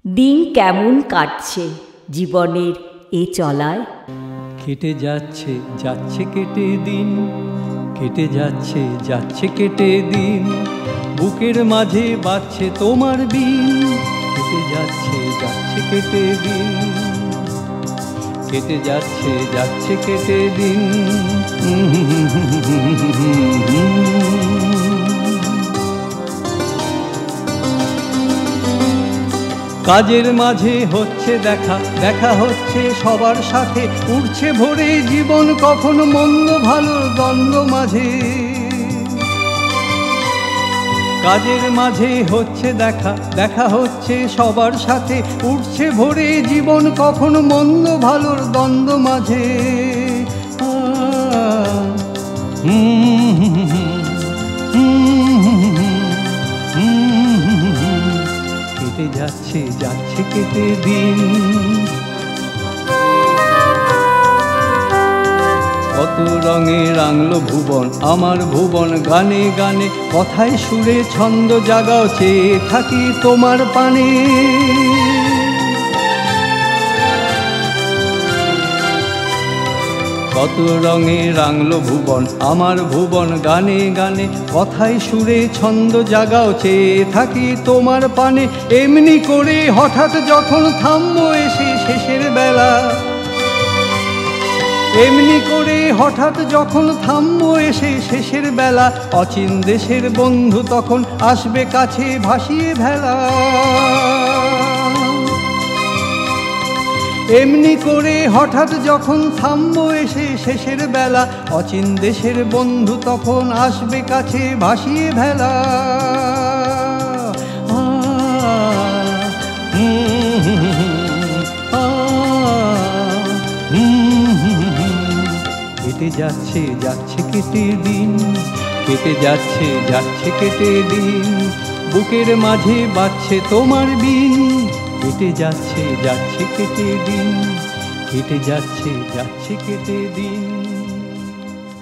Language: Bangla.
দিন কেমন কাটছে জীবনের এ চলায়? কেটে যাচ্ছে যাচ্ছে কেটে দিন, কেটে যাচ্ছে যাচ্ছে কেটে দিন, বুকের মাঝে বাজছে তোমার বিন। কেটে যাচ্ছে যাচ্ছে কেটে দিন, কেটে যাচ্ছে যাচ্ছে কেটে দিন। কাজের মাঝে হচ্ছে দেখা, দেখা হচ্ছে সবার সাথে, উঠছে ভরে জীবন কখনো মন্দ ভালো দ্বন্দ্ব মাঝে। কাজের মাঝে হচ্ছে দেখা, দেখা হচ্ছে সবার সাথে, উঠছে ভরে জীবন কখনো মন্দ ভালোর দ্বন্দ্ব মাঝে। কেটে যাচ্ছে যাচ্ছে কেটে দিন। কত রঙে রাঙলো ভুবন আমার ভুবন, গানে গানে কথায় সুরে ছন্দ জাগাও, চেয়ে থাকি তোমার পানে। কত রঙে রাঙলো ভুবন আমার ভুবন, গানে গানে কথায় সুরে ছন্দ জাগাও, চেয়ে থাকি তোমার পানে। এমনি করে হঠাৎ যখন থামবো এসে শেষের বেলা, এমনি করে হঠাৎ যখন থামবো এসে শেষের বেলা, অচিন দেশের বন্ধু তখন আসবে কাছে ভাসিয়ে ভেলা। এমনি করে হঠাৎ যখন থামবো এসে শেষের বেলা, অচিন দেশের বন্ধু তখন আসবে কাছে ভাসিয়ে ভেলা। কেটে যাচ্ছে যাচ্ছে কেটে দিন, কেটে যাচ্ছে যাচ্ছে কেটে দিন, বুকের মাঝে বাজছে তোমার বিন। কেটে যাচ্ছে যাচ্ছে কেটে দিন, কেটে যাচ্ছে যাচ্ছে কেটে দিন।